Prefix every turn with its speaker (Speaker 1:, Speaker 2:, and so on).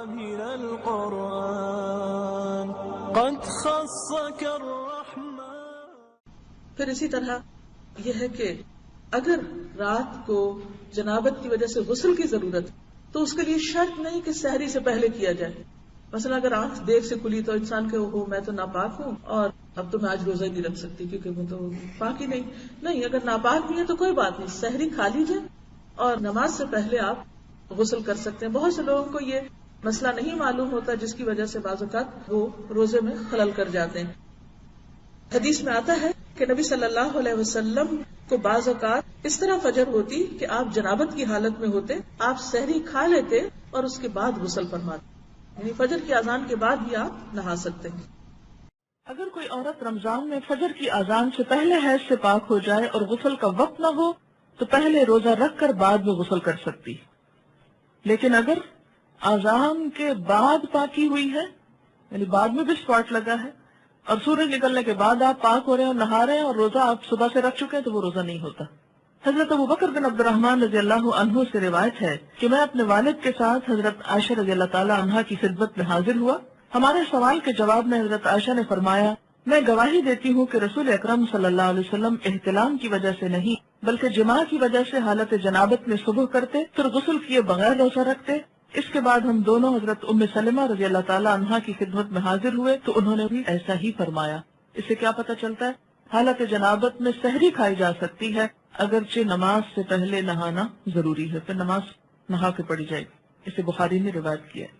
Speaker 1: من القرآن قد خصك الرحمن.
Speaker 2: پھر اسی طرح یہ ہے کہ اگر رات کو جنابت کی وجہ سے غسل کی ضرورت تو اس کے لیے شرط نہیں کہ سحری سے پہلے کیا جائے. مثلا اگر آنکھ دیر سے کھلی تو انسان کے میں تو ناپاک ہوں اور اب تو میں آج روزہ ہی نہیں رکھ سکتی کیونکہ وہ تو پاک ہی نہیں. اگر ناپاک بھی ہے تو کوئی بات نہیں, سحری کھا لیجیے اور نماز سے پہلے آپ غسل کر سکتے ہیں. بہت سے لوگوں کو یہ مسئلہ نہیں معلوم ہوتا جس کی وجہ سے بعض اوقات وہ روزے میں خلل کر جاتے ہیں. حدیث میں آتا ہے کہ نبی صلی اللہ علیہ وسلم کو بعض اوقات اس طرح فجر ہوتی کہ آپ جنابت کی حالت میں ہوتے, آپ سحری کھا لیتے اور اس کے بعد غسل فرماتے, یعنی فجر کی اذان کے بعد بھی آپ نہا سکتے ہیں.
Speaker 3: اگر کوئی عورت رمضان میں فجر کی اذان سے پہلے حیض سے پاک ہو جائے اور غسل کا وقت نہ ہو تو پہلے روزہ رکھ کر بعد میں غسل کر سکتی. لیکن اگر اذان کے بعد پاکی ہوئی ہے, یعنی بعد میں بھی اسپاٹ لگا ہے اور سورج نکلنے کے بعد آپ پاک ہو رہے ہیں اور نہا رہے ہیں اور روزہ آپ صبح سے رکھ چکے ہیں تو وہ روزہ نہیں ہوتا. حضرت ابوبکر بن عبد الرحمن رضی اللہ عنہ سے روایت ہے کہ میں اپنے والد کے ساتھ حضرت عائشہ رضی اللہ تعالی عنہا کی خدمت میں حاضر ہوا. ہمارے سوال کے جواب میں حضرت عائشہ نے فرمایا, میں گواہی دیتی ہوں کہ رسول اکرم صلی اللہ علیہ وسلم احتلام کی وجہ سے نہیں بلکہ جماع کی وجہ سے حالت جنابت میں صبح کرتے پھر غسل کیے بغیر روزہ رکھتے. اس کے بعد ہم دونوں حضرت ام سلمہ رضی اللہ تعالی عنہا کی خدمت میں حاضر ہوئے تو انہوں نے بھی ایسا ہی فرمایا. اس سے کیا پتہ چلتا ہے؟ حالت جنابت میں سحری کھائی جا سکتی ہے اگرچہ نماز سے پہلے نہانا ضروری ہے, پھر نماز نہا کے پڑھی جائے گی. اسے بخاری نے روایت کیا ہے.